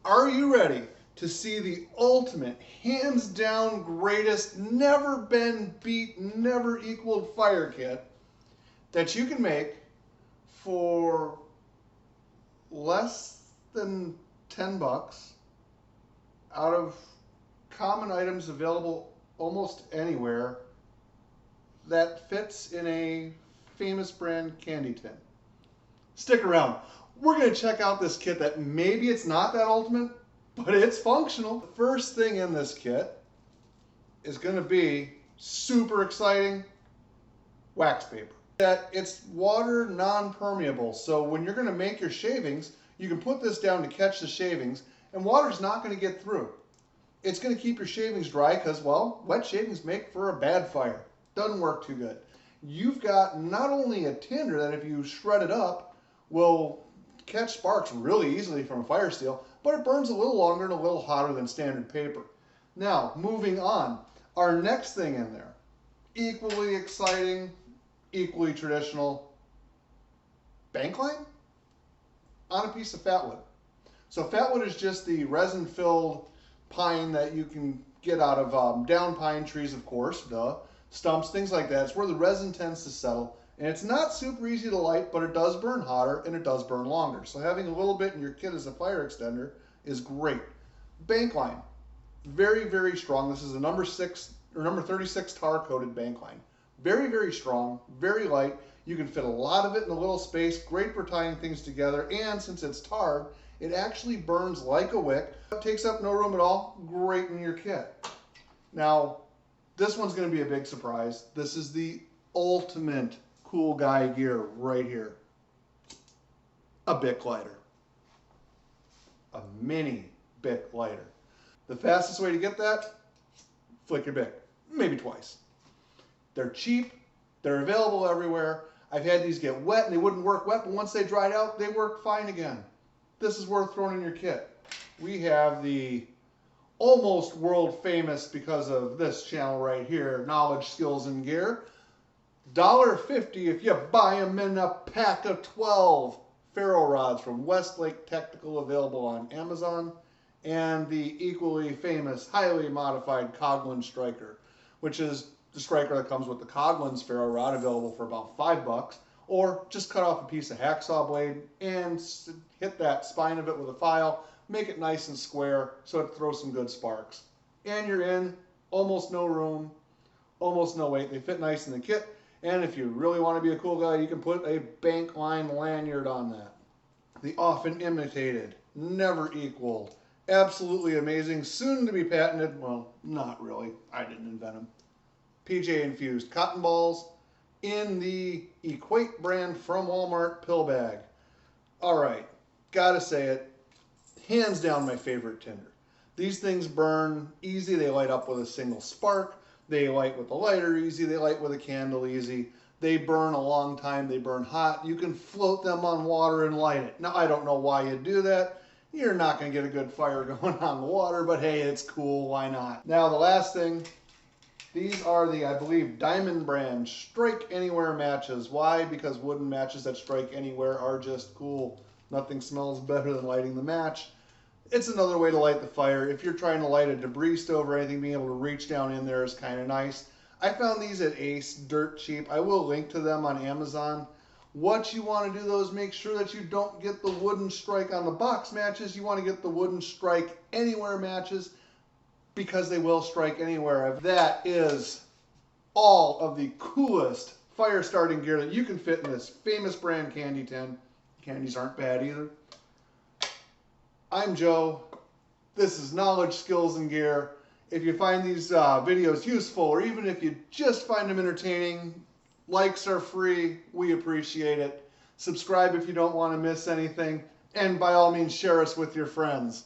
Are you ready to see the ultimate, hands down greatest, never been beat, never equaled fire kit that you can make for less than 10 bucks out of common items available almost anywhere that fits in a famous brand candy tin? Stick around. We're going to check out this kit that maybe it's not that ultimate, but it's functional. The first thing in this kit is going to be super exciting: wax paper. That it's water non-permeable, so when you're going to make your shavings, you can put this down to catch the shavings, and water's not going to get through. It's going to keep your shavings dry because, well, wet shavings make for a bad fire. Doesn't work too good. You've got not only a tinder that if you shred it up will catch sparks really easily from a fire steel, but it burns a little longer and a little hotter than standard paper. Now, moving on, our next thing in there, equally exciting, equally traditional, bank line on a piece of fat wood. So fat wood is just the resin-filled pine that you can get out of down pine trees, of course, stumps, things like that. It's where the resin tends to settle. And it's not super easy to light, but it does burn hotter and it does burn longer. So having a little bit in your kit as a fire extender is great. Bank line, very, very strong. This is a number 36 tar coated bank line. Very, very strong, very light. You can fit a lot of it in a little space. Great for tying things together. And since it's tarred, it actually burns like a wick. It takes up no room at all. Great in your kit. Now, this one's going to be a big surprise. This is the ultimate cool guy gear right here. A Bic lighter. A mini Bic lighter. The fastest way to get that, flick your Bic. Maybe twice. They're cheap. They're available everywhere. I've had these get wet and they wouldn't work wet, but once they dried out, they work fine again. This is worth throwing in your kit. We have the almost world famous, because of this channel right here, Knowledge, Skills, and Gear. $1.50 if you buy them in a pack of 12 ferro rods from Westlake Technical, available on Amazon. And the equally famous, highly modified Coghlan striker, which is the striker that comes with the Coghlan's ferro rod, available for about 5 bucks. Or just cut off a piece of hacksaw blade and hit that spine of it with a file, make it nice and square so it throws some good sparks. And you're in, almost no room, almost no weight. They fit nice in the kit. And if you really want to be a cool guy, you can put a bank line lanyard on that. The often imitated, never equaled, absolutely amazing, soon to be patented, well, not really, I didn't invent them, PJ infused cotton balls in the Equate brand from Walmart pill bag. All right, gotta say it, hands down my favorite tinder. These things burn easy. They light up with a single spark. They light with a lighter easy. They light with a candle easy. They burn a long time. They burn hot. You can float them on water and light it. Now, I don't know why you do that. You're not going to get a good fire going on the water, but hey, it's cool. Why not? Now, the last thing, these are the, I believe, Diamond brand Strike Anywhere matches. Why? Because wooden matches that strike anywhere are just cool. Nothing smells better than lighting the match. It's another way to light the fire. If you're trying to light a debris stove or anything, being able to reach down in there is kind of nice. I found these at Ace, dirt cheap. I will link to them on Amazon. What you want to do, though, is make sure that you don't get the wooden strike on the box matches. You want to get the wooden strike anywhere matches, because they will strike anywhere. That is all of the coolest fire starting gear that you can fit in this famous brand candy tin. Candies aren't bad either. I'm Joe. This is Knowledge, Skills, and Gear. If you find these videos useful, or even if you just find them entertaining, likes are free. We appreciate it. Subscribe if you don't want to miss anything. And by all means, share us with your friends.